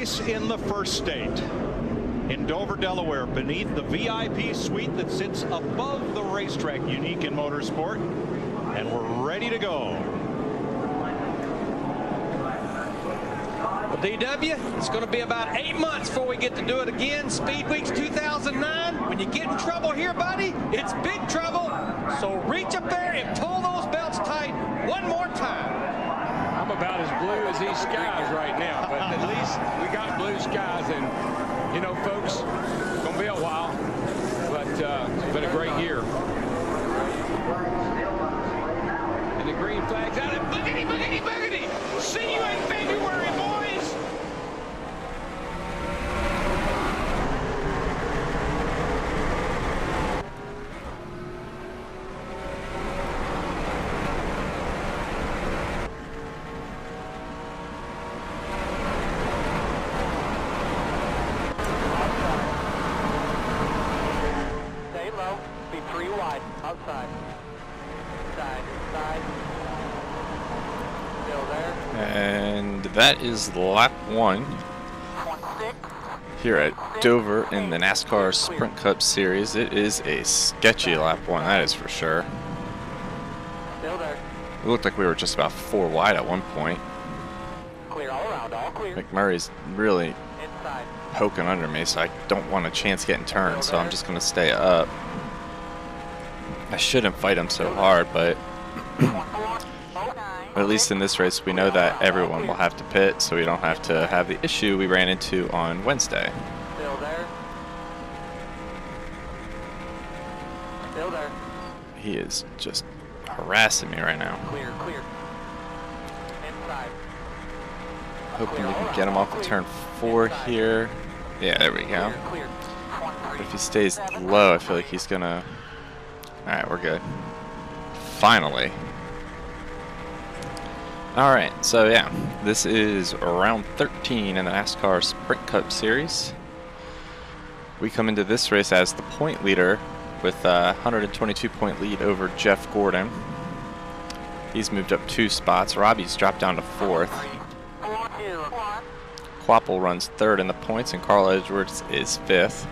race in the first state. In Dover, Delaware, beneath the VIP suite that sits above the racetrack, unique in motorsport. And we're ready to go. Well, DW, it's going to be about 8 months before we get to do it again. Speed Weeks 2009. When you get in trouble here, buddy, it's big trouble. So reach up there and pull those belts tight one more time. I'm about as blue as these skies right now, but at least we got blue skies. And, you know, folks, it's going to be a while, but it's been a great year. And the green flag's out. And boogity, boogity, boogity. See you in February, boys. Stay low. Be 3 wide. Outside. Side. Side. Still there. And that is lap 1 here at Dover in the NASCAR Sprint Cup Series. It is a sketchy lap 1, that is for sure. Still there. It looked like we were just about 4 wide at one point. Clear all around. All clear. McMurray's really Inside. poking under me, so I don't want a chance getting turned, so I'm just going to stay up. I shouldn't fight him so hard, but at least in this race we know that everyone will have to pit, so we don't have to have the issue we ran into on Wednesday. Still there. Still there. He is just harassing me right now. Clear, clear. Inside. Hoping we can get him off of turn 4 here. Yeah, there we go. Clear, clear. If he stays low, I feel like he's gonna... Alright, we're good. Finally. Alright, so yeah, this is round 13 in the NASCAR Sprint Cup Series. We come into this race as the point leader with a 122-point lead over Jeff Gordon. He's moved up 2 spots. Robbie's dropped down to 4th. Quapple runs 3rd in the points, and Carl Edwards is 5th.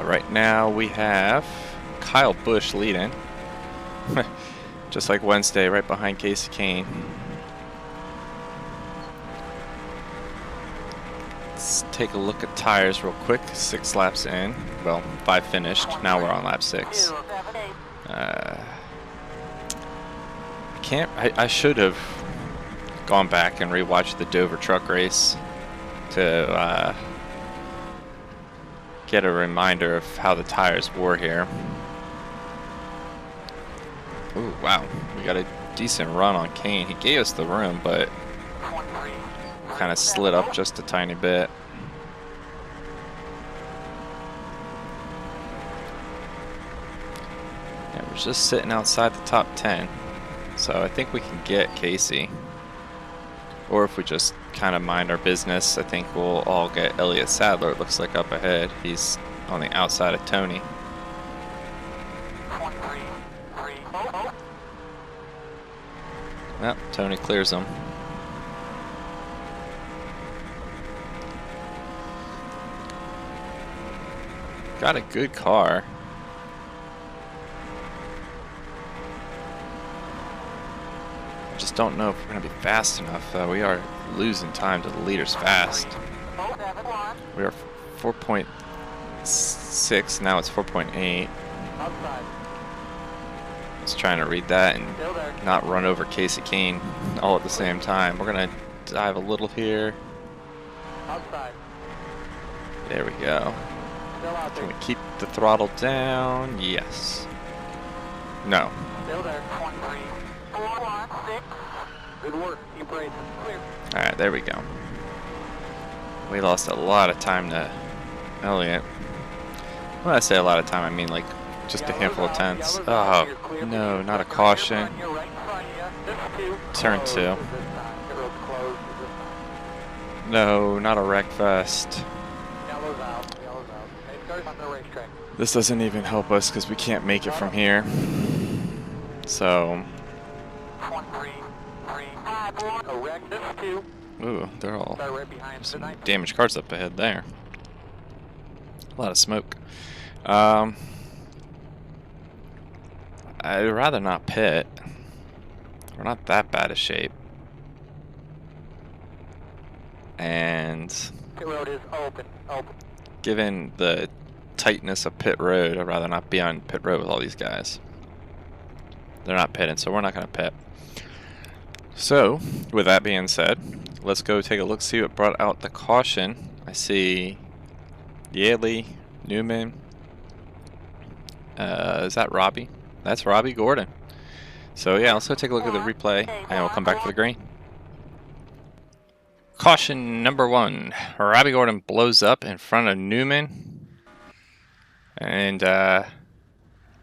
Right now we have Kyle Busch leading. Just like Wednesday, right behind Casey Kane. Let's take a look at tires real quick. 6 laps in. Well, 5 finished. Now we're on lap 6. I should have gone back and rewatched the Dover truck race to get a reminder of how the tires were here. Ooh, wow. We got a decent run on Kane. He gave us the room, but kind of slid up just a tiny bit. Yeah, we're just sitting outside the top 10. So I think we can get Casey. Or if we just kind of mind our business, I think we'll all get Elliott Sadler, it looks like, up ahead. He's on the outside of Tony. Yep, Tony clears him. Got a good car. Just don't know if we're going to be fast enough. We are losing time to the leaders fast. We are 4.6, now it's 4.8. Just trying to read that and not run over Casey Kane all at the same time. We're going to dive a little here. There we go. Can we keep the throttle down? Yes. No. Good work. Keep racing. Clear. Alright, there we go. We lost a lot of time to Elliott. When I say a lot of time, I mean like just a handful of tenths. Oh, no, not a caution. Turn 2. No, not a wreck fest. This doesn't even help us because we can't make it from here. So Ooh, they're all Start right behind some tonight. damaged cars up ahead there. A lot of smoke. I'd rather not pit. We're not that bad of shape. And Pit road is open. Open. given the tightness of pit road, I'd rather not be on pit road with all these guys. They're not pitting, so we're not going to pit. So, with that being said, let's go take a look, see what brought out the caution. I see Yaley, Newman. Is that Robbie? That's Robbie Gordon. So yeah, let's go take a look at the replay, and we'll come back for the green. Caution number 1. Robbie Gordon blows up in front of Newman. And a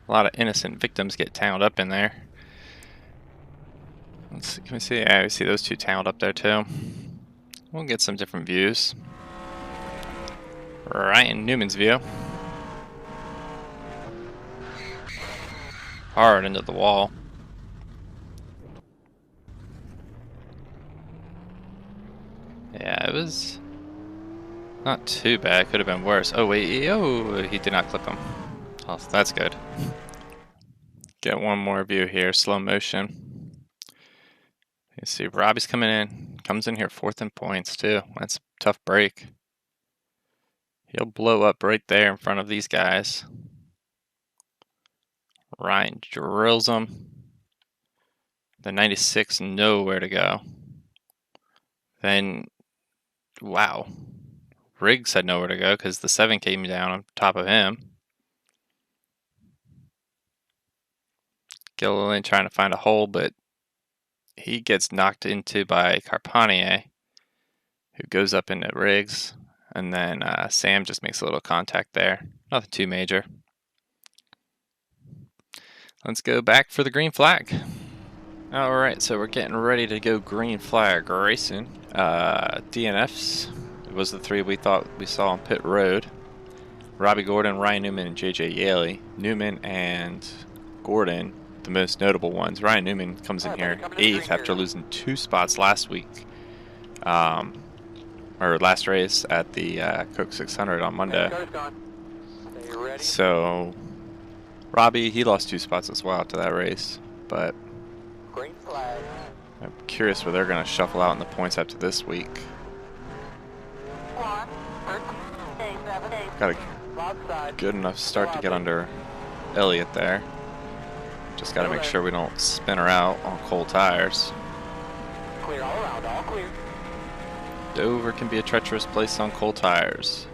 lot of innocent victims get tangled up in there. Let's see, can we see? Yeah, we see those two tangled up there too. We'll get some different views. Ryan Newman's view. Hard into the wall. Yeah, it was not too bad. Could have been worse. Oh wait, oh, he did not clip him. Oh, that's good. Get one more view here, slow motion. You see Robbie's coming in. Comes in here 4th in points too. That's a tough break. He'll blow up right there in front of these guys. Ryan drills him. The 96 nowhere to go. Then, wow. Riggs had nowhere to go because the 7 came down on top of him. Gilliland trying to find a hole, but he gets knocked into by Carpanier, who goes up into Riggs. And then Sam just makes a little contact there. Nothing too major. Let's go back for the green flag. Alright, so we're getting ready to go green flag racing. DNFs was the 3 we thought we saw on pit road. Robbie Gordon, Ryan Newman, and JJ Yaley. Newman and Gordon, the most notable ones. Ryan Newman comes in here 8th after losing 2 spots last week. Or last race at the Coke 600 on Monday. So Robbie, he lost 2 spots as well after that race, but I'm curious where they're going to shuffle out in the points after this week. Got a good enough start to get under Elliott there. Just got to make sure we don't spin her out on cold tires. Clear all around, all clear. Dover can be a treacherous place on cold tires.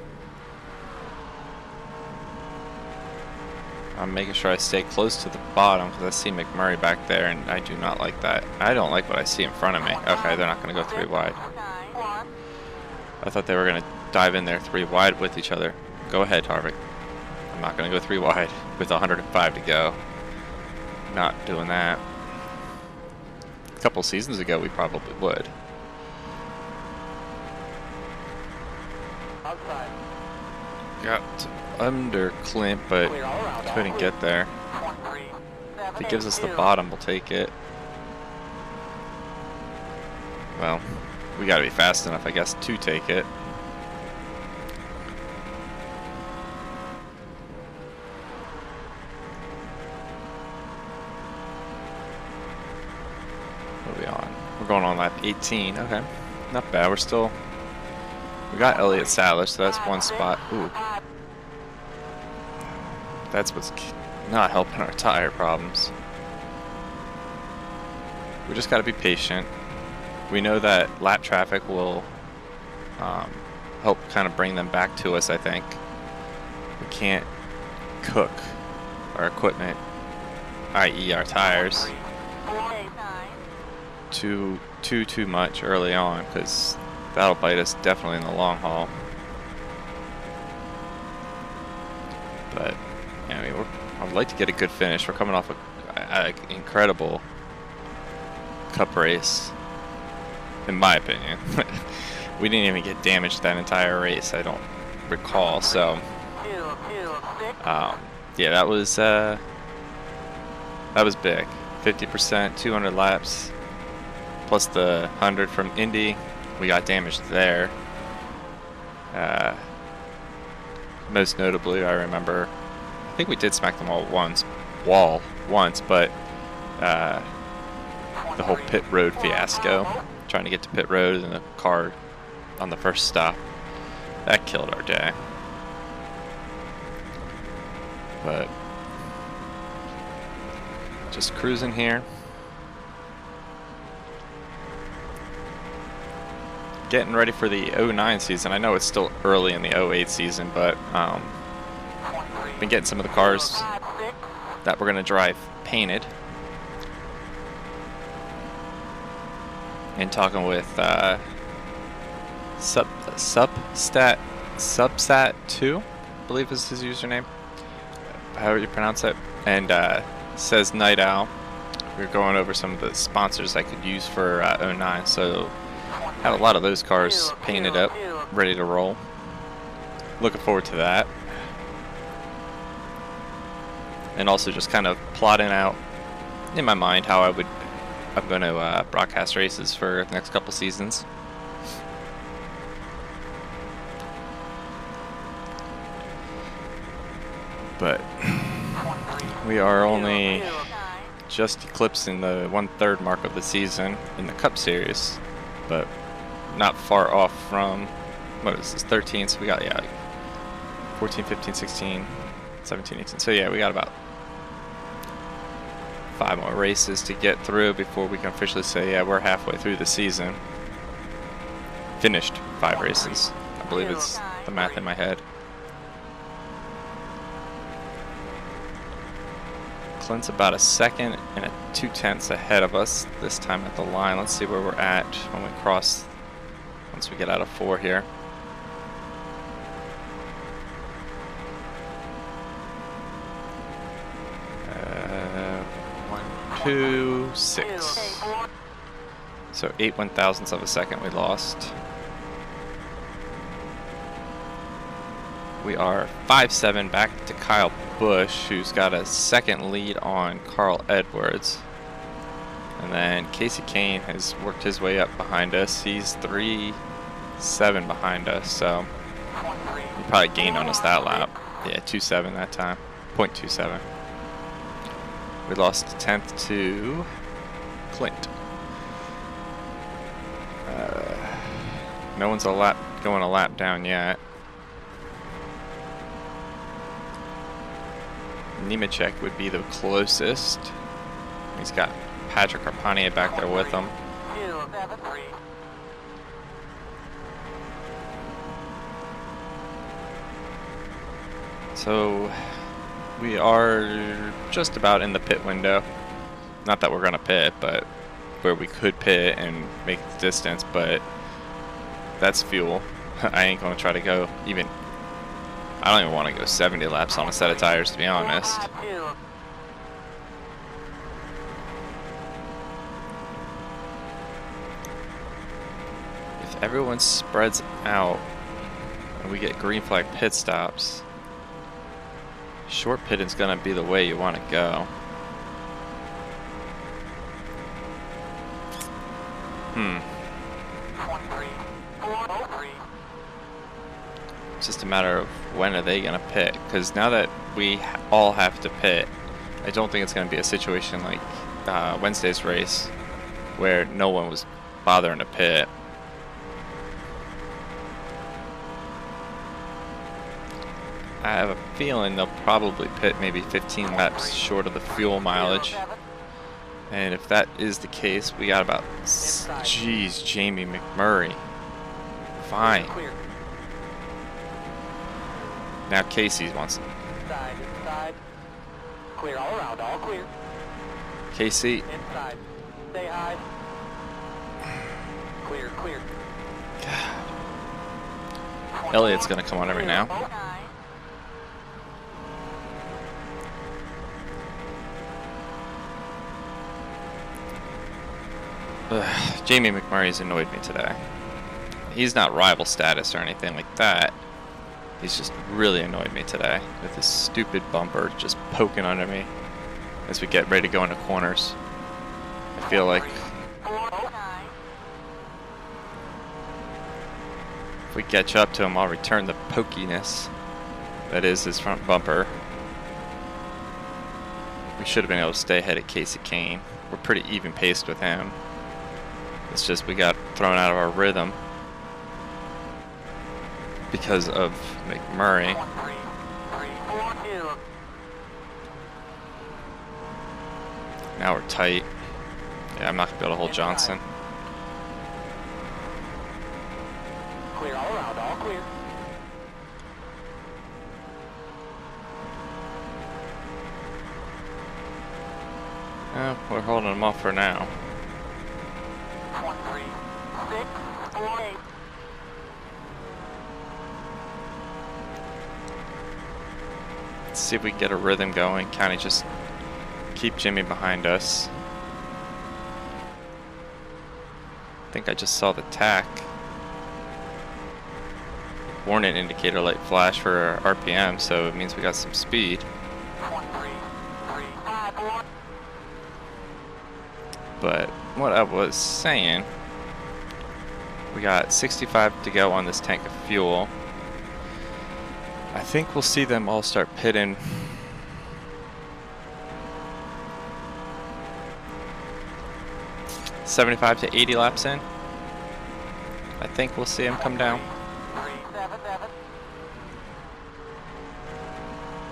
I'm making sure I stay close to the bottom because I see McMurray back there and I do not like that. I don't like what I see in front of me. Okay, they're not going to go 3 wide. I thought they were going to dive in there 3 wide with each other. Go ahead, Harvick. I'm not going to go 3 wide with 105 to go. Not doing that. A couple seasons ago we probably would. Outside. Got under Clint, but couldn't get there. If he gives us the bottom, we'll take it. Well, we gotta be fast enough, I guess, to take it. What are we on? We're going on lap 18. Okay, not bad. We're still. We got Elliott Sadler, so that's 1 spot. Ooh. That's what's not helping our tire problems. We just got to be patient. We know that lap traffic will help kind of bring them back to us, I think. We can't cook our equipment, i.e. our tires, too much early on, because that'll bite us definitely in the long haul. But yeah, I mean, I'd like to get a good finish. We're coming off an incredible Cup race, in my opinion. We didn't even get damaged that entire race, I don't recall. So, yeah, that was big. 50%, 200 laps, plus the 100 from Indy. we got damaged there. Most notably, I remember, I think we did smack them all wall once, but the whole pit road fiasco, trying to get to pit road in a car on the first stop, that killed our day. But just cruising here, getting ready for the 09 season. I know it's still early in the 08 season, but been getting some of the cars that we're gonna drive painted, and talking with Substat2, I believe is his username, however you pronounce it, and says Night Owl. We're going over some of the sponsors I could use for 09, so have a lot of those cars painted up, ready to roll. Looking forward to that. And also just kind of plotting out in my mind how I'm going to broadcast races for the next couple seasons. But we are only just eclipsing the 1/3 mark of the season in the Cup Series, but not far off from, what is this, 13, so we got, yeah, 14, 15, 16, 17, 18, so yeah, we got about 5 more races to get through before we can officially say, yeah, we're halfway through the season. Finished 5 races, I believe it's the math in my head. Clint's about a second and 2/10 ahead of us this time at the line. Let's see where we're at when we cross, once we get out of 4 here. One, 2, 6. So 8 1/1000ths of a second we lost. We are 5-7 back to Kyle Busch, who's got a second lead on Carl Edwards. And then Casey Kane has worked his way up behind us. He's 3-7 behind us, so he probably gained on us that lap. Yeah, 2.7 that time, 0.27. We lost a 10th to Clint. No one's going a lap down yet. Nemechek would be the closest. He's got Patrick Carpania back there with him. So we are just about in the pit window. Not that we're gonna pit, but where we could pit and make the distance, but that's fuel. I ain't gonna try to go even, I don't even want to go 70 laps on a set of tires, to be honest. If everyone spreads out and we get green flag pit stops, short pitting's gonna be the way you want to go. It's just a matter of when are they going to pit, because now that we all have to pit, I don't think it's going to be a situation like Wednesday's race where no one was bothering to pit. I have a feeling they'll probably pit maybe 15 laps short of the fuel mileage. And if that is the case, we got about, geez, Jamie McMurray. Fine. Now Casey wants it. Inside. Clear all around, all clear. Casey. Inside. Stay high. Clear, clear. God. Elliot's gonna come on every now. Jamie McMurray's annoyed me today. He's not rival status or anything like that. He's just really annoyed me today with this stupid bumper just poking under me as we get ready to go into corners. I feel like If we catch up to him, I'll return the pokiness that is his front bumper. We should have been able to stay ahead of Casey Kane. We're pretty even paced with him. It's just we got thrown out of our rhythm because of McMurray. Now we're tight. Yeah, I'm not going to be able to hold Johnson. Clear all around, all clear. We're holding him off for now. 13648. Let's see if we can get a rhythm going. Kind of just keep Jimmy behind us. I think I just saw the tack. Warning indicator light flash for our RPM, so it means we got some speed. 13354. But what I was saying, we got 65 to go on this tank of fuel. I think we'll see them all start pitting. $75 to 80 laps in. I think we'll see him come down. 377.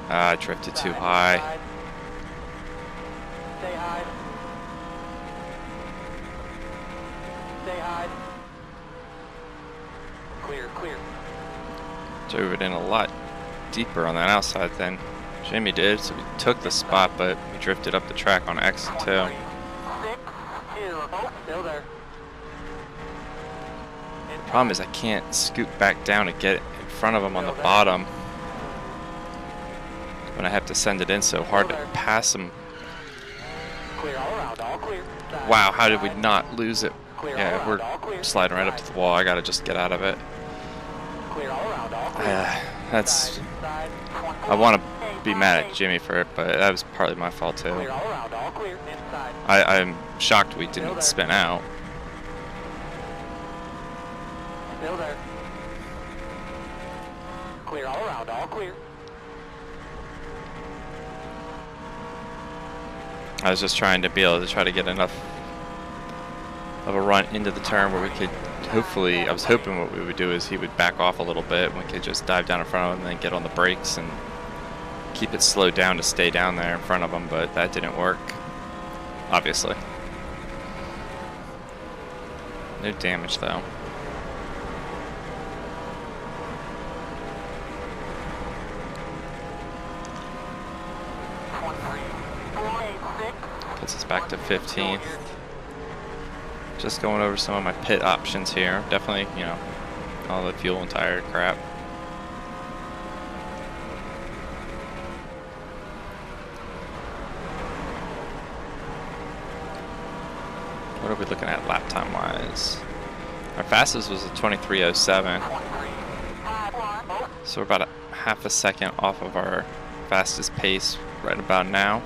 I drifted too high. Stay high. Stay high. Clear, clear. Drove it in a lot deeper on that outside than Jimmy did, so we took the spot, but we drifted up the track on exit too. 13620. Oh, still there. Problem is I can't scoot back down to get in front of him on the bottom when I have to send it in so hard to pass him. Clear all around, all clear. Side, Wow, how did we side. not lose it? Clear all Yeah, around, all clear. we're sliding right up to the wall. I gotta just get out of it. Clear all around, all clear. That's. Side, side, I want to be mad at Jimmy for it, but that was partly my fault too. Clear all around, all clear. Inside. I'm shocked we didn't spin out. Still there. Clear all around, all clear. I was just trying to be able to try to get enough of a run into the turn where we could hopefully, I was hoping what we would do is he would back off a little bit and we could just dive down in front of him and then get on the brakes and keep it slowed down to stay down there in front of him, but that didn't work, obviously. No damage though. Puts us back to 15th. Just going over some of my pit options here. Definitely, you know, all the fuel and tire crap. What are we looking at lap time wise? Our fastest was a 23:07. So we're about a half a second off of our fastest pace right about now.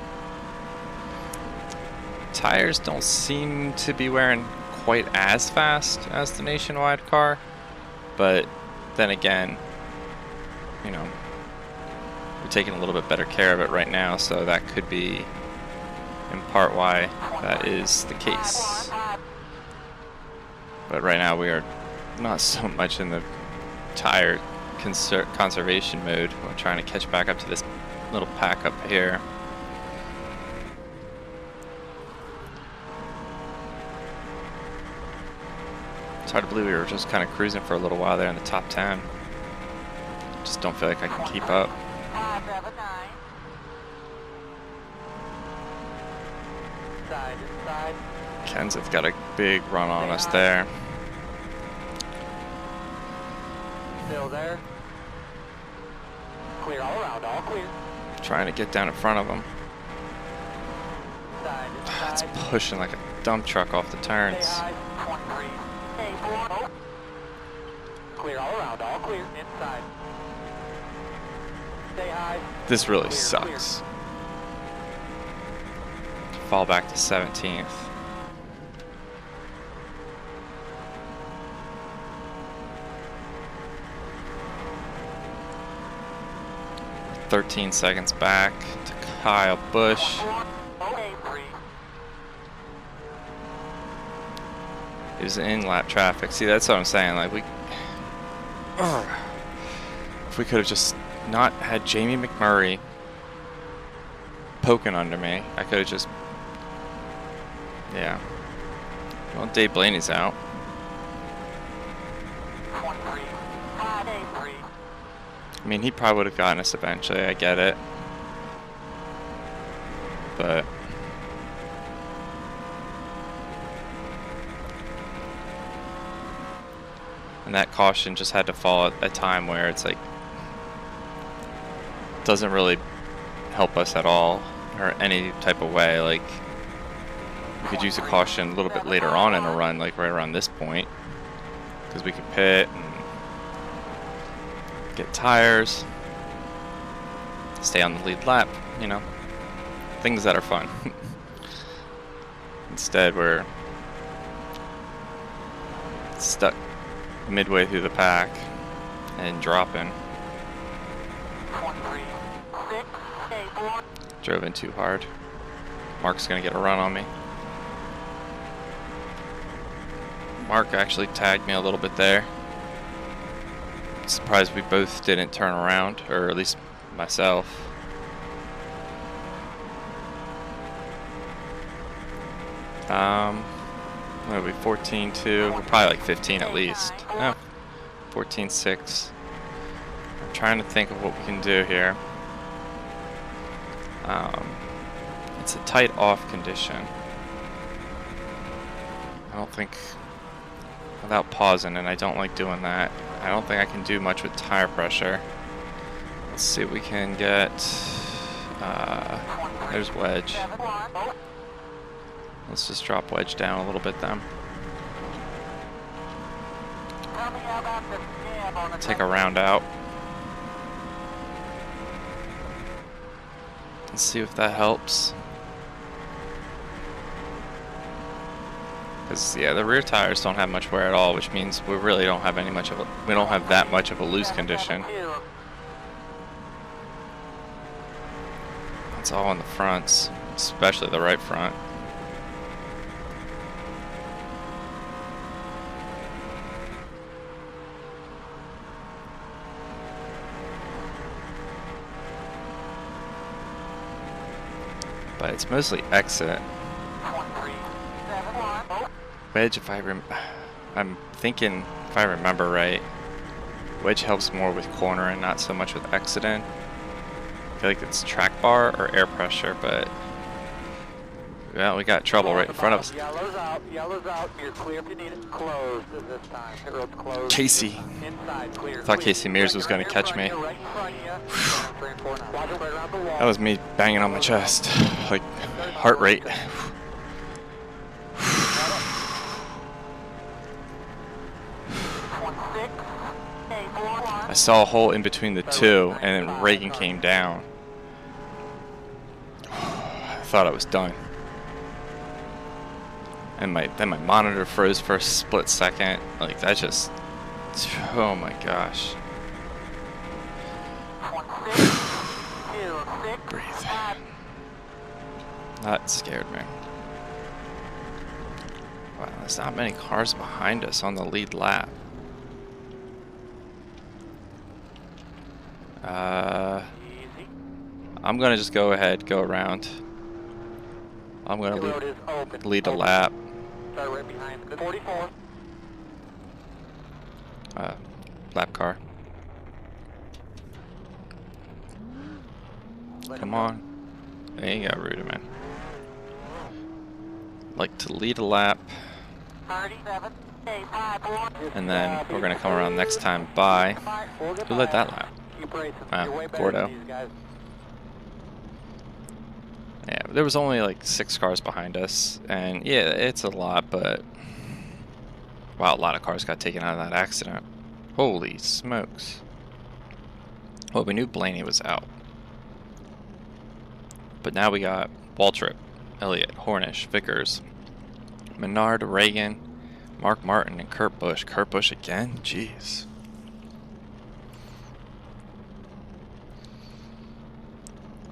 Tires don't seem to be wearing quite as fast as the Nationwide car, but then again, you know, we're taking a little bit better care of it right now, so that could be in part why that is the case. But right now we are not so much in the tire conservation mode. We're trying to catch back up to this little pack up here. It's hard to believe we were just kind of cruising for a little while there in the top 10. Just don't feel like I can keep up. 579. Side to side. Kenseth got a big run on us there. Still there. Clear all around, all clear. Trying to get down in front of him. Side to It's side. pushing like a dump truck off the Stay turns. high. 13840. Clear all around, all clear. Inside. Stay high. This really Clear, sucks. Fall back to 17th. 13 seconds back to Kyle Busch. He was in lap traffic. See, that's what I'm saying. Like if we could have just not had Jamie McMurray poking under me, I could have just, yeah. Well, Dave Blaney's out. I mean, he probably would have gotten us eventually. I get it, but and that caution just had to fall at a time where it's like doesn't really help us at all or any type of way. Like we could use a caution a little bit later on in a run, like right around this point, because we could pit and get tires, stay on the lead lap, you know, things that are fun. Instead, we're stuck midway through the pack and dropping. Drove in too hard. Mark's gonna get a run on me. Mark actually tagged me a little bit there. Surprised we both didn't turn around, or at least myself. What are we, 14.2? We're probably like 15 at least. Oh, 14.6. I'm trying to think of what we can do here. It's a tight off condition. I don't think, without pausing, and I don't like doing that, I don't think I can do much with tire pressure. Let's see what we can get. There's wedge. Let's just drop wedge down a little bit then. Take a round out. Let's see if that helps. Because yeah, the rear tires don't have much wear at all, which means we really don't have any much of a, we don't have that much of a loose condition. It's all in the fronts, especially the right front. But it's mostly exit. Wedge, I'm thinking, if I remember right, wedge helps more with cornering, not so much with exiting. I feel like it's track bar or air pressure, but well, we got trouble right in front of us. Yellow's out, yellow's out. You're clear if you need it. Closed this time. The road's closed. Casey. Inside, clear. I thought Casey Mears was going to catch me. That was me banging on my chest, like heart rate. I saw a hole in between the two, and then Reagan came down. I thought I was done. And then my monitor froze for a split second. Like that just, oh my gosh. Breathe. That scared me. Wow, there's not many cars behind us on the lead lap. I'm gonna just go ahead, go around. I'm gonna lead a lap. Right behind the 44. Lap car. Come on. There you go, Rudiman. Like to lead a lap. 37. And then we're gonna come around next time by. Who led that lap? Gordo. Yeah, there was only like 6 cars behind us, and yeah, it's a lot, but wow, a lot of cars got taken out of that accident. Holy smokes. Well, we knew Blaney was out. But now we got Waltrip, Elliott, Hornish, Vickers, Menard, Reagan, Mark Martin, and Kurt Busch. Kurt Busch again? Jeez.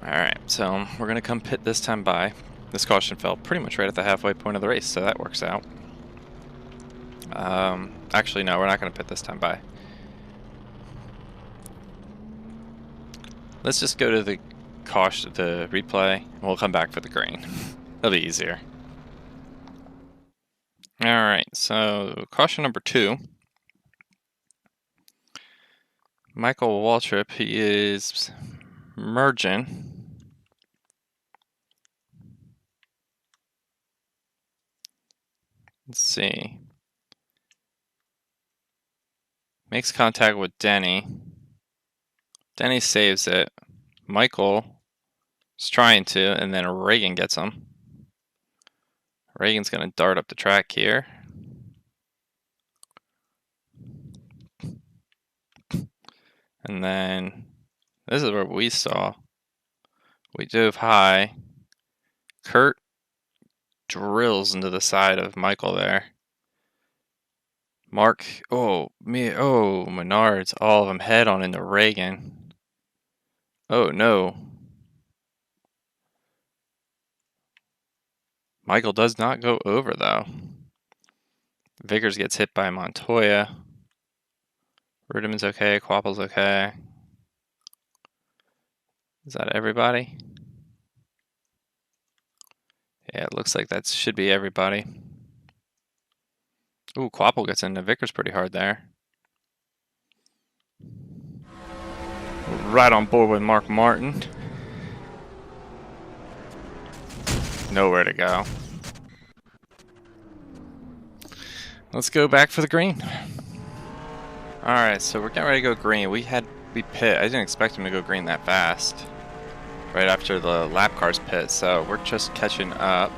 Alright, so we're going to come pit this time by. This caution fell pretty much right at the halfway point of the race, so that works out. Actually, no, we're not going to pit this time by. Let's just go to the caution, the replay, and we'll come back for the green. That'll be easier. Alright, so caution number 2. Michael Waltrip, he is merging. Let's see. Makes contact with Denny. Denny saves it. Michael is trying to, and then Reagan gets him. Reagan's going to dart up the track here. And then this is what we saw. We dove high. Kurt drills into the side of Michael there. Mark, Menards, all of them head on into Reagan. Oh no. Michael does not go over though. Vickers gets hit by Montoya. Rudiman's okay, Quapple's okay. Is that everybody? Yeah, it looks like that should be everybody. Ooh, Quapple gets into Vickers pretty hard there. Right on board with Mark Martin. Nowhere to go. Let's go back for the green. Alright, so we're getting ready to go green. We pit. I didn't expect him to go green that fast. Right after the lap cars pit, so we're just catching up.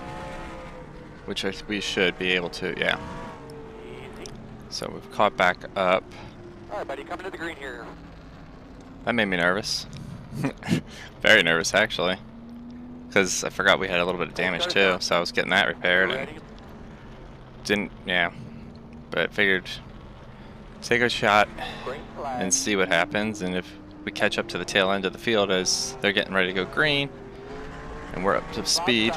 Which we should be able to, yeah. So we've caught back up. Alright, buddy, coming to the green here. That made me nervous. Very nervous, actually. Because I forgot we had a little bit of damage too, so I was getting that repaired and didn't, yeah. But figured take a shot and see what happens, and if we catch up to the tail end of the field as they're getting ready to go green and we're up to speed,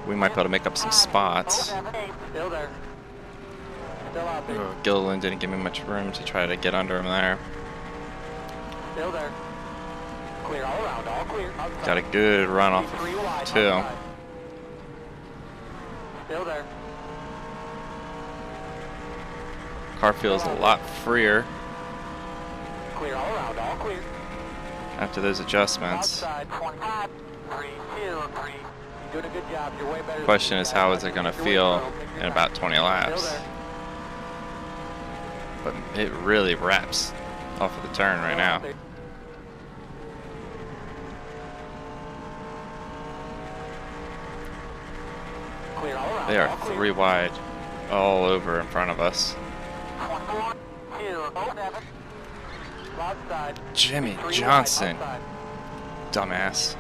we might be able to make up some spots. Still there. Still out there. Gilliland didn't give me much room to try to get under him there. Still there. Clear all around, all clear. Outside. Got a good run off of 2. Outside. Still there. Car feels a lot freer Clear all around, all clear. after those adjustments. Outside, 25, 3, 2, 3. You're doing a good job. You're way better. Question is, how is it going to feel in about 20 laps? But it really wraps off of the turn right now. They are 3 wide all over in front of us. Jimmy Johnson. Dumbass.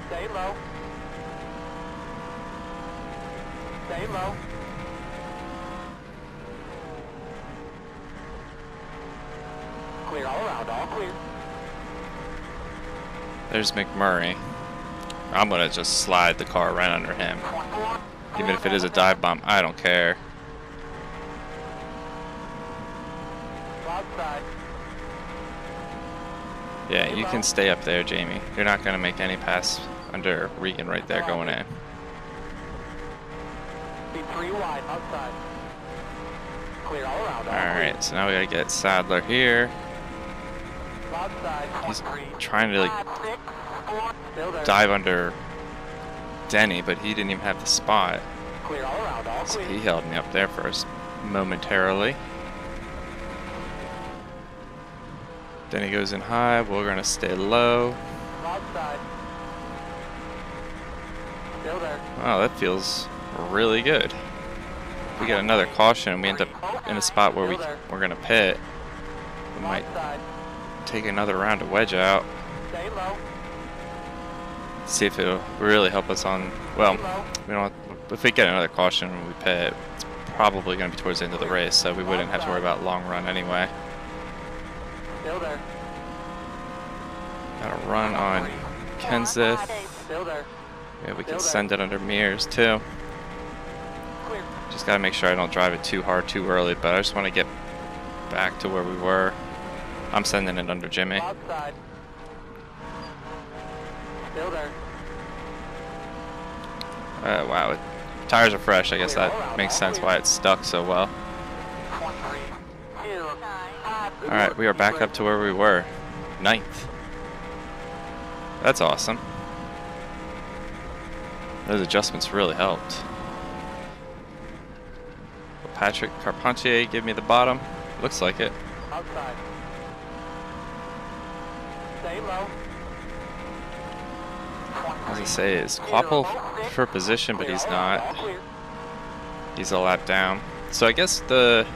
Stay low. Stay low. Clear all around, all clear. There's McMurray. I'm going to just slide the car right under him. Even if it is a dive bomb, I don't care. Outside. Yeah, you can stay up there, Jamie. You're not going to make any pass under Regan right there going in. Be 3 wide, outside. Clear all around. Alright, so now we got to get Sadler here. Outside. He's trying to like dive under Denny, but he didn't even have the spot. Clear all around, all So clear. he held me up there for us momentarily. Denny goes in high, we're going to stay low. Outside. Still there. Wow, that feels really good. If we get another caution and we end up in a spot where we're going to pit, we might Outside. take another round to wedge out. Stay low. See if it'll really help us on, well, we don't, if we get another caution when we pit, it's probably going to be towards the end of the race, so we wouldn't have to worry about long run anyway. Still there. Got a run on Kenseth. Still there. Yeah, we can send it under mirrors too. Clear. Just gotta make sure I don't drive it too hard too early, but I just want to get back to where we were. I'm sending it under Jimmy. Outside. Still there. Wow, tires are fresh. I guess that makes sense why it's stuck so well. 23. 2. Alright, we are back up to where we were. 9th. That's awesome. Those adjustments really helped. Patrick Carpentier give me the bottom. Looks like it. Outside. Stay low. As I say, is Quapple for position, but he's not. He's a lap down. So I guess we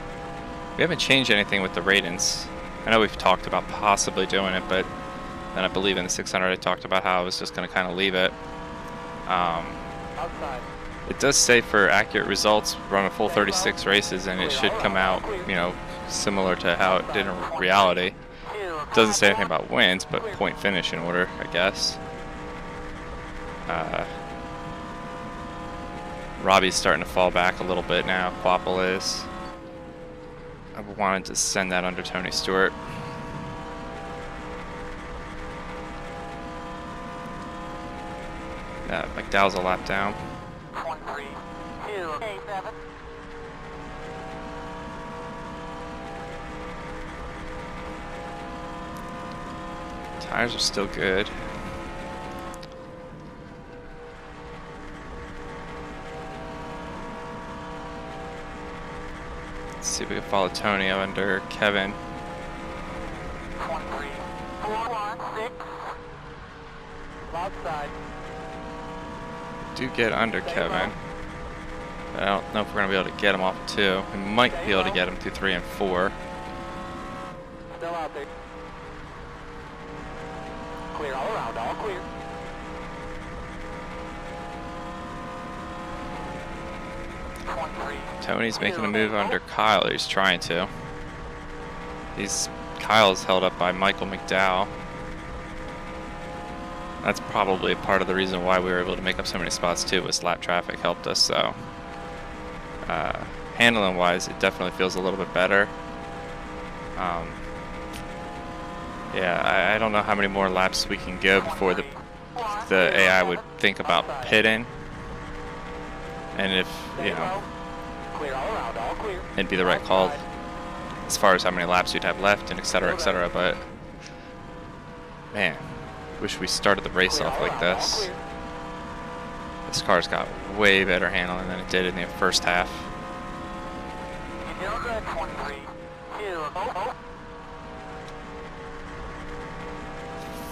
haven't changed anything with the ratings. I know we've talked about possibly doing it, but then I believe in the 600 I talked about how I was just going to kind of leave it. It does say for accurate results, run a full 36 races, and it should come out, you know, similar to how it did in reality. It doesn't say anything about wins, but point finish in order, I guess. Robbie's starting to fall back a little bit now. Quapple is. I wanted to send that under Tony Stewart. McDowell's a lap down. 23. 2. 7. Tires are still good. Let's see if we can follow Tony under Kevin. 23. 4. 6. Outside. Do get under Kevin. But I don't know if we're going to be able to get him off 2. We might be able to get him through 3 and 4. Still out there. Clear all around, all clear. Tony's making a move under Kyle. He's trying to. Kyle's held up by Michael McDowell. That's probably part of the reason why we were able to make up so many spots too, was lap traffic helped us. So handling wise, it definitely feels a little bit better. Yeah, I don't know how many more laps we can go before the AI would think about pitting. And if, you know, it'd be the right call as far as how many laps you'd have left and et cetera, but man, wish we started the race off like this. This car's got way better handling than it did in the first half.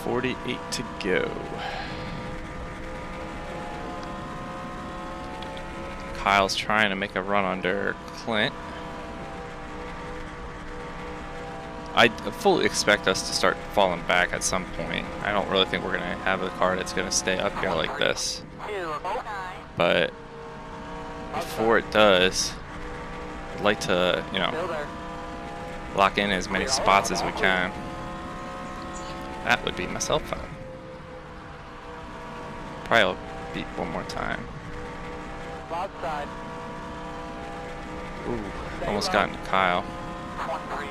48 to go. Kyle's trying to make a run under Clint. I fully expect us to start falling back at some point. I don't really think we're going to have a car that's going to stay up here like this. But before it does, I'd like to, you know, lock in as many spots as we can. That would be my cell phone. Probably I'll beep one more time. Ooh, almost got into Kyle. 3,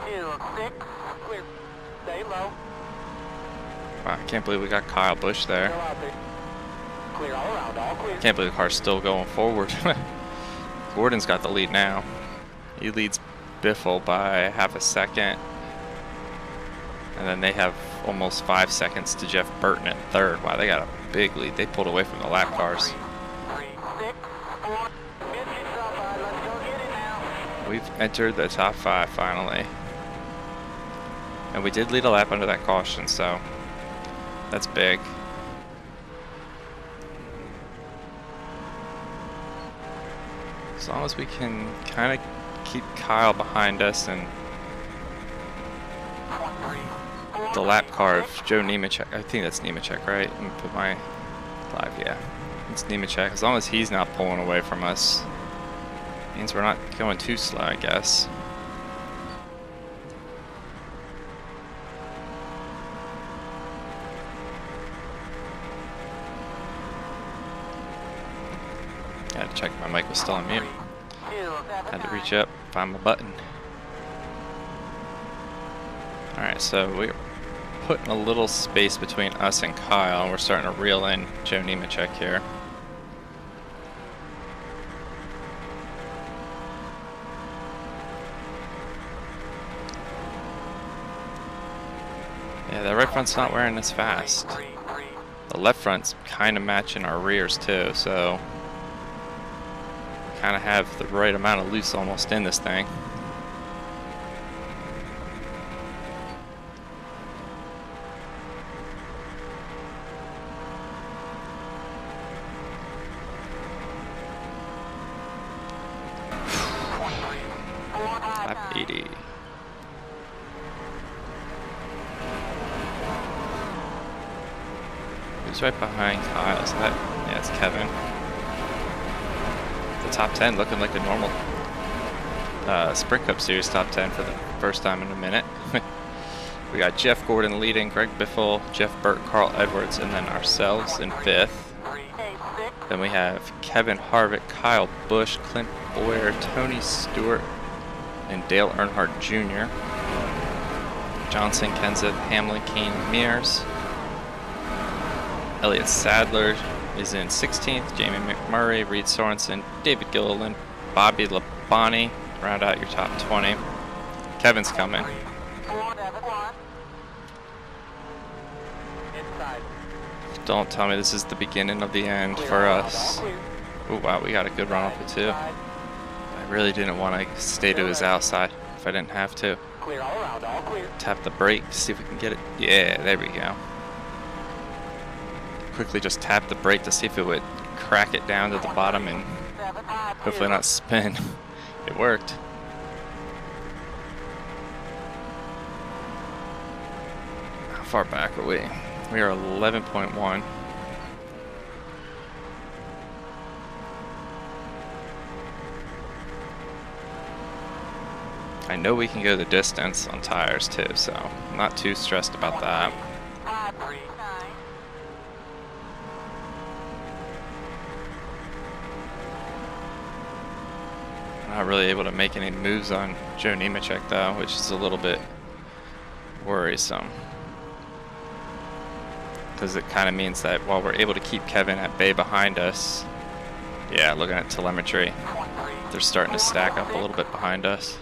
2, 6, clear. Stay low. Wow, I can't believe we got Kyle Busch there. Clear all around, all clear. Can't believe the car's still going forward. Gordon's got the lead now. He leads Biffle by half a second. And then they have almost 5 seconds to Jeff Burton in third. Wow, they got a big lead. They pulled away from the lap cars. 3, 6, 4. Let's go get it now. We've entered the top 5 finally. And we did lead a lap under that caution, so that's big. As long as we can kind of keep Kyle behind us and the lap car of Joe Nemechek. I think that's Nemechek, right? Let me put my live, yeah. It's Nemechek. As long as he's not pulling away from us, means we're not going too slow, I guess. check my mic was still on mute. Had to reach up, find my button. Alright, so we're putting a little space between us and Kyle, and we're starting to reel in Joe Nemechek here. Yeah, the right front's not wearing as fast. The left front's kind of matching our rears too, so kind of have the right amount of loose almost in this thing. Lap 80. Who's right behind Kyle? Is that? Yeah, it's Kevin. The top 10 looking like a normal Sprint Cup Series top 10 for the first time in a minute. We got Jeff Gordon leading, Greg Biffle, Jeff Burt, Carl Edwards, and then ourselves in 5th. Then we have Kevin Harvick, Kyle Busch, Clint Boyer, Tony Stewart, and Dale Earnhardt Jr. Johnson, Kenseth, Hamlin, Kane, Mears. Elliott Sadler is in 16th, Jamie McMurray, Reed Sorensen, David Gilliland, Bobby Labonte, round out your top 20. Kevin's coming. Don't tell me this is the beginning of the end for us. Oh wow, we got a good run off it too. I really didn't want to stay to his outside if I didn't have to. Tap the brake, see if we can get it. Yeah, there we go. Quickly just tap the brake to see if it would crack it down to the bottom and hopefully not spin. It worked. How far back are we? We are 11.1. I know we can go the distance on tires too, so I'm not too stressed about that. Not really able to make any moves on Joe Nemechek though, which is a little bit worrisome. Because it kind of means that while we're able to keep Kevin at bay behind us, yeah, looking at telemetry, they're starting to stack up a little bit behind us.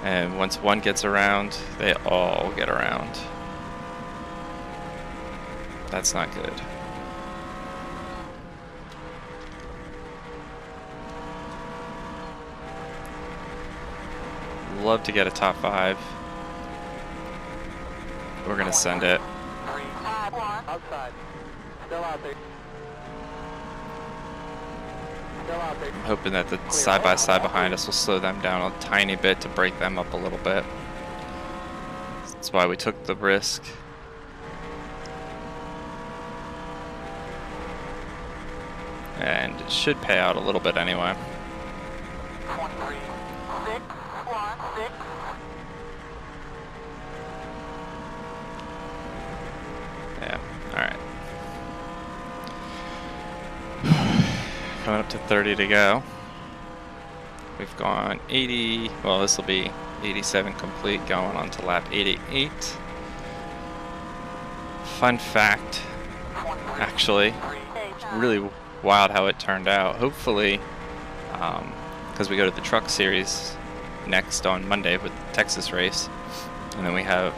And once one gets around, they all get around. That's not good. Love to get a top 5. We're gonna send it. I'm hoping that the side-by-side behind us will slow them down a tiny bit to break them up a little bit. That's why we took the risk. And it should pay out a little bit anyway. Yeah, alright. Coming up to 30 to go. We've gone 80, well this will be 87 complete, going on to lap 88. Fun fact, actually, it's really wild how it turned out. Hopefully, because we go to the Truck Series next on Monday with the Texas race, and then we have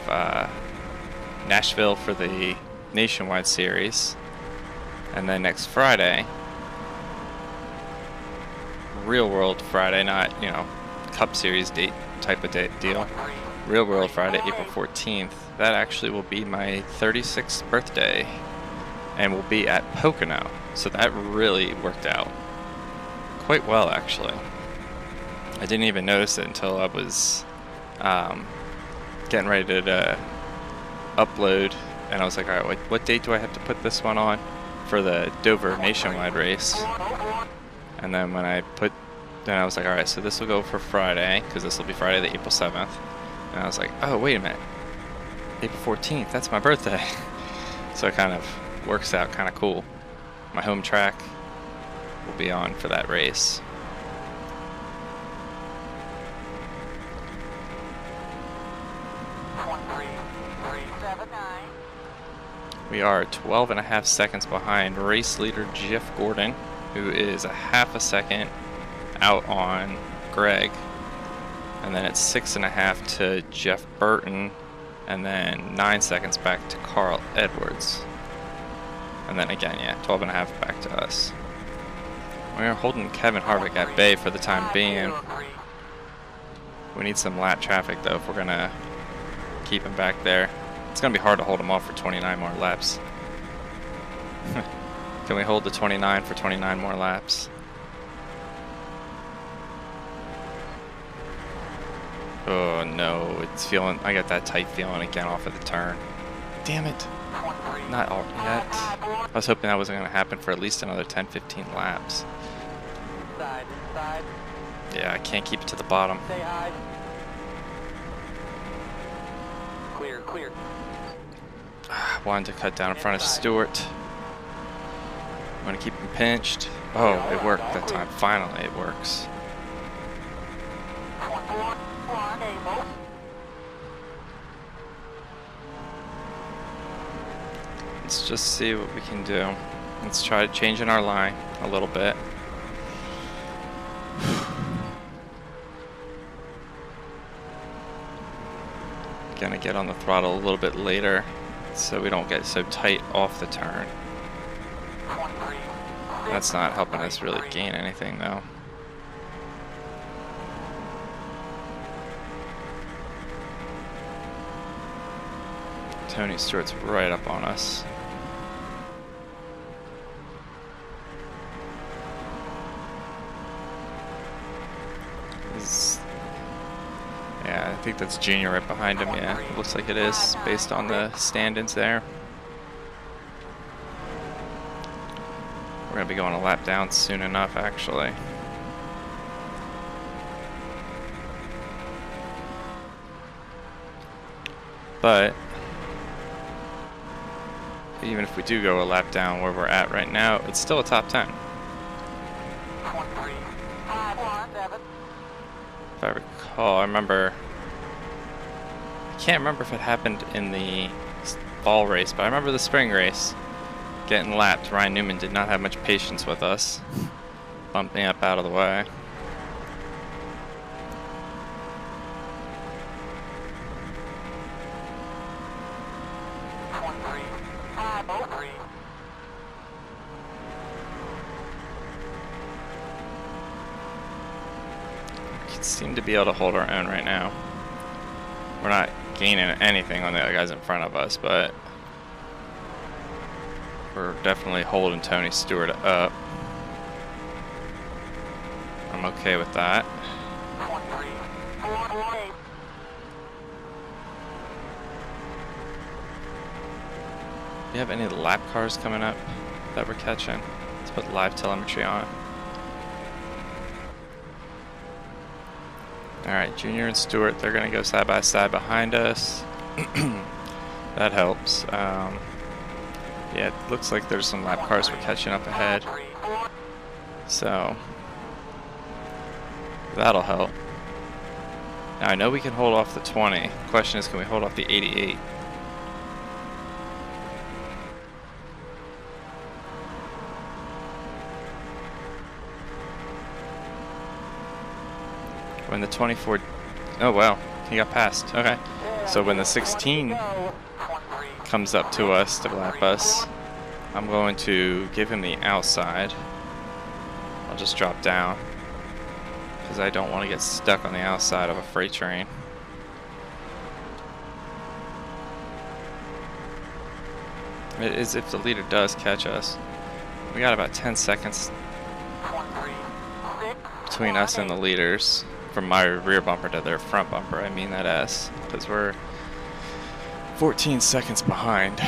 Nashville for the Nationwide Series, and then next Friday, Real World Friday, not, you know, Cup Series date type of deal. Real World Friday, April 14th. That actually will be my 36th birthday, and will be at Pocono. So that really worked out quite well, actually. I didn't even notice it until I was getting ready to upload, and I was like, all right, what date do I have to put this one on for the Dover Nationwide race? And then when I put, then I was like, all right, so this will go for Friday, because this will be Friday the April 7th. And I was like, oh, wait a minute, April 14th, that's my birthday. So it kind of works out kind of cool. My home track, will be on for that race. We are 12.5 seconds behind race leader Jeff Gordon, who is a half a second out on Greg. And then it's 6.5 to Jeff Burton, and then 9 seconds back to Carl Edwards. And then again, yeah, 12.5 back to us. We're holding Kevin Harvick at bay for the time being. We need some lap traffic though if we're gonna keep him back there. It's gonna be hard to hold him off for 29 more laps. Can we hold the 29 for 29 more laps? Oh no, it's feeling, I got that tight feeling again off of the turn. Damn it. Not all yet. I was hoping that wasn't going to happen for at least another 10-15 laps. Yeah, I can't keep it to the bottom. Stay high. Clear, clear. Wanted to cut down in front of Stewart. I'm going to keep him pinched. Oh, it worked that time. Finally, it works. Let's just see what we can do. Let's try changing our line a little bit. Gonna get on the throttle a little bit later so we don't get so tight off the turn. That's not helping us really gain anything though. Tony Stewart's right up on us. Yeah, I think that's Junior right behind him. Yeah, it looks like it is based on the stand-ins there. We're gonna be going a lap down soon enough, actually. But even if we do go a lap down where we're at right now, it's still a top 10. If I recall, I can't remember if it happened in the fall race, but I remember the spring race getting lapped. Ryan Newman did not have much patience with us. Bumped me up out of the way. Seem to be able to hold our own right now. We're not gaining anything on the other guys in front of us, but we're definitely holding Tony Stewart up. I'm okay with that. Do you have any lap cars coming up that we're catching? Let's put live telemetry on. Alright, Junior and Stewart, they're going to go side by side behind us. That helps. Yeah, it looks like there's some lap cars we're catching up ahead. So, that'll help. Now, I know we can hold off the 20. The question is, can we hold off the 88? When the 24, oh wow, he got passed. Okay, so when the 16 comes up to us to lap us, I'm going to give him the outside. I'll just drop down because I don't want to get stuck on the outside of a freight train. It is if the leader does catch us. We got about 10 seconds between us and the leaders. From my rear bumper to their front bumper, I mean that S, because we're 14 seconds behind.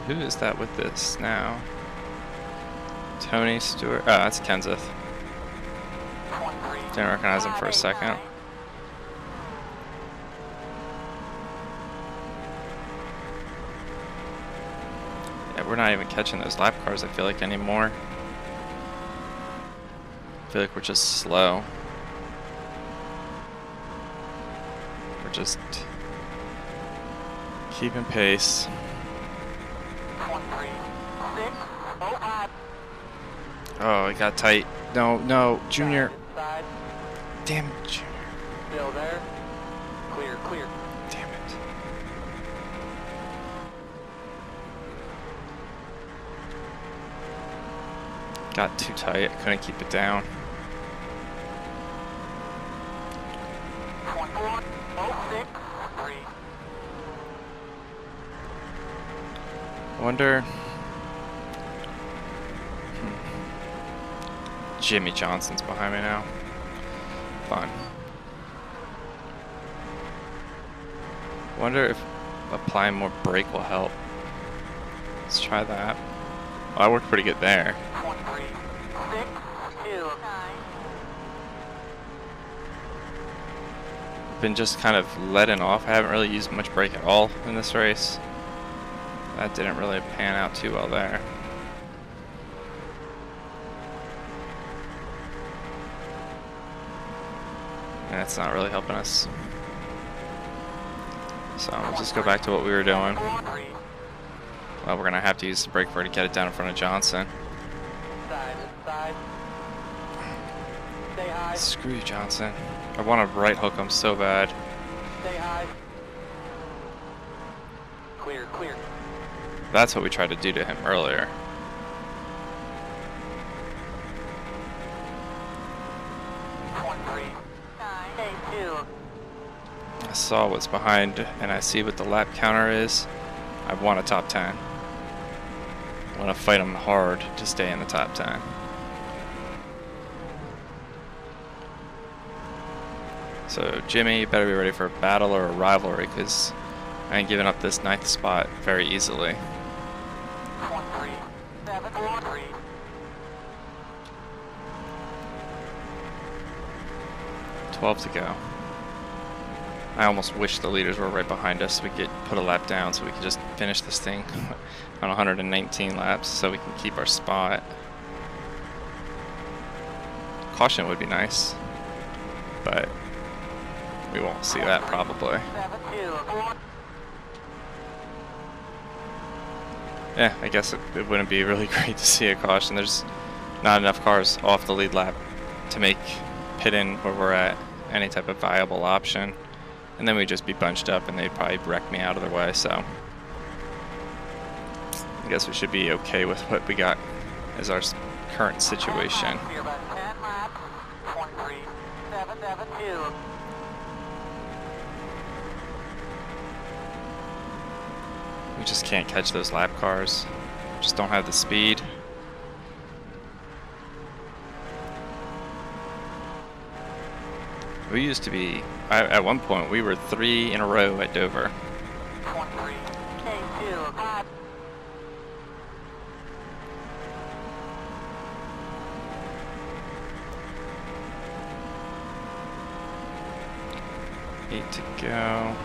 Who is that with this now? Tony Stewart. Oh, that's Kenseth. Didn't recognize him for a second. Yeah, we're not even catching those lap cars, I feel like, anymore. I feel like we're just slow. We're just keeping pace. 13605. Oh, it got tight. No, no, Junior. Side. Damn it, Junior. Still there. Clear, clear. Damn it. Got too tight. I couldn't keep it down. 21063. I wonder. Jimmy Johnson's behind me now. Fun. Wonder if applying more brake will help. Let's try that. Oh, that worked pretty good there. 13629. Been just kind of letting off. I haven't really used much brake at all in this race. That didn't really pan out too well there. And it's not really helping us. So we'll just go back to what we were doing. Well, we're gonna have to use the brake for to get it down in front of Johnson. Side, side. Stay high. Screw you, Johnson. I want to right hook him so bad. Stay high. Clear, clear. That's what we tried to do to him earlier. I saw what's behind and I see what the lap counter is. I want a top 10. I want to fight him hard to stay in the top 10. So Jimmy, you better be ready for a battle or a rivalry, because I ain't giving up this 9th spot very easily. 13713. 12 to go. I almost wish the leaders were right behind us so we could put a lap down so we could just finish this thing on 119 laps so we can keep our spot. Caution would be nice, but we won't see that probably. 72. Yeah, I guess it wouldn't be really great to see a caution. There's not enough cars off the lead lap to make pit in where we're at any type of viable option. And then we'd just be bunched up and they'd probably wreck me out of their way, so I guess we should be okay with what we got as our current situation. You're about 10 laps. 13772. We just can't catch those lap cars. Just don't have the speed. We used to be, at one point, we were 3 in a row at Dover. 13825. Eight to go.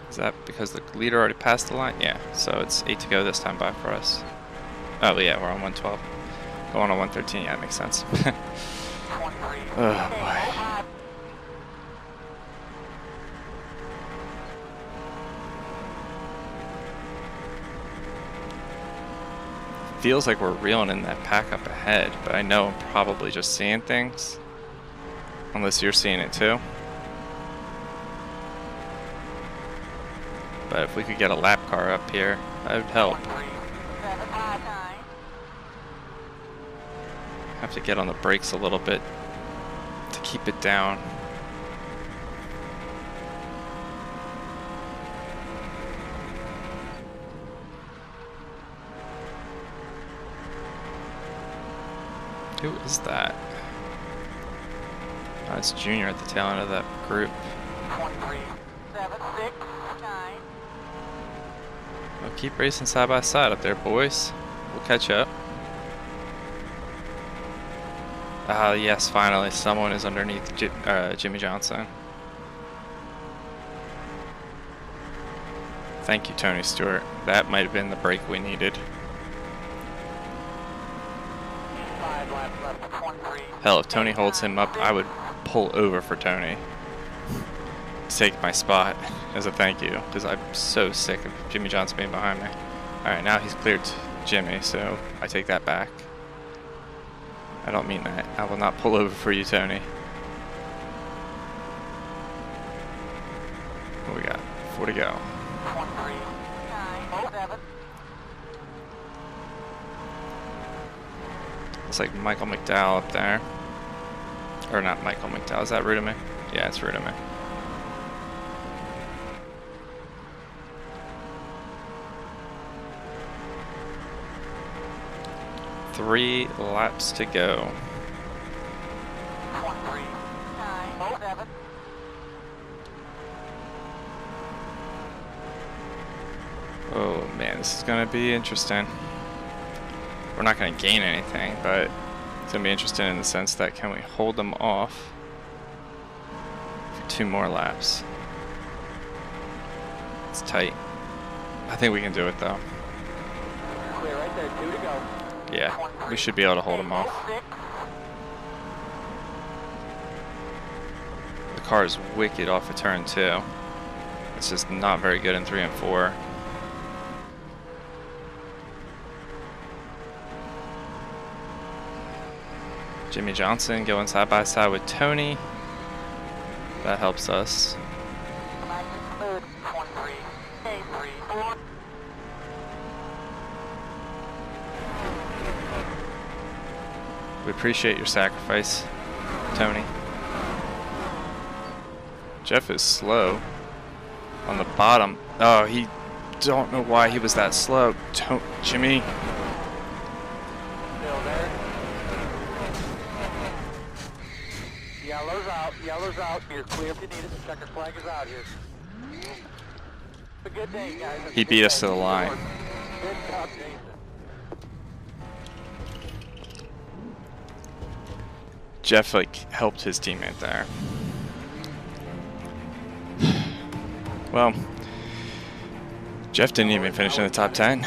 Is that because the leader already passed the line? Yeah, so it's 8 to go this time by for us. Oh yeah, we're on 112. Going on 113, yeah, that makes sense. Oh boy. Feels like we're reeling in that pack up ahead, but I know I'm probably just seeing things. Unless you're seeing it too. But if we could get a lap car up here, that would help. 13759. Have to get on the brakes a little bit to keep it down. Who is that? Oh, it's Junior at the tail end of that group. 13769. We'll keep racing side by side up there, boys. We'll catch up. Ah, yes, finally, someone is underneath Jimmy Johnson. Thank you, Tony Stewart. That might have been the break we needed. 5 laps left, 23. Hell, if Tony holds him up, I would pull over for Tony to take my spot as a thank you, because I'm so sick of Jimmy Johnson being behind me. Alright, now he's cleared Jimmy, so I take that back. I don't mean that. I will not pull over for you, Tony. What we got? 4 to go. 23, 907. Looks like Michael McDowell up there. Or not Michael McDowell. Is that Rudame? Yeah, it's Rudame. Three laps to go. 23, 907. Oh man, this is gonna be interesting. We're not gonna gain anything, but it's gonna be interesting in the sense that can we hold them off for 2 more laps? It's tight. I think we can do it though. Clear right there, 2 to go. Yeah, we should be able to hold them off. 6. The car is wicked off of turn 2. It's just not very good in 3 and 4. Jimmy Johnson going side by side with Tony. That helps us. Cleared, 23, 834. We appreciate your sacrifice, Tony. Jeff is slow on the bottom. Oh, he don't know why he was that slow. Jimmy. Still there. Yellow's out. You're clear if you need it. The checker flag is out here. It's a good day, guys. He beat us to the line. Good job, Jason. Jeff helped his teammate there. Well, Jeff didn't even finish in the top 10.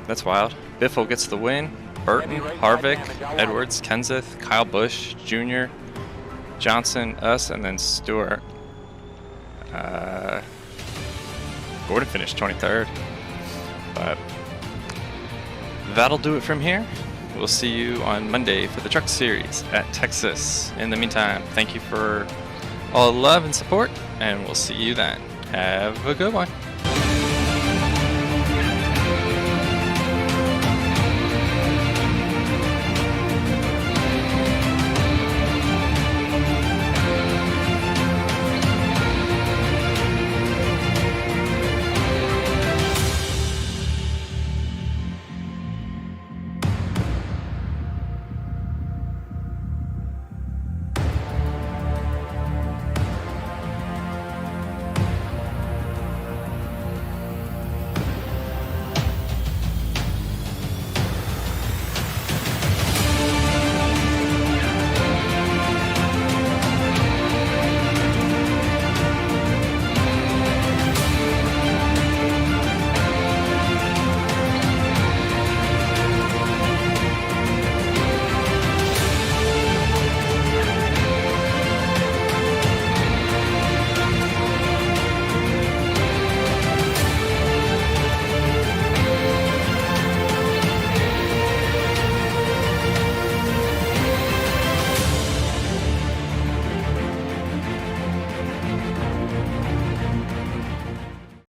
That's wild. Biffle gets the win. Burton, Harvick, Edwards, Kenseth, Kyle Busch, Jr., Johnson, us, and then Stewart. Gordon finished 23rd. But that'll do it from here. We'll see you on Monday for the Truck Series at Texas. In the meantime, thank you for all the love and support, and we'll see you then. Have a good one.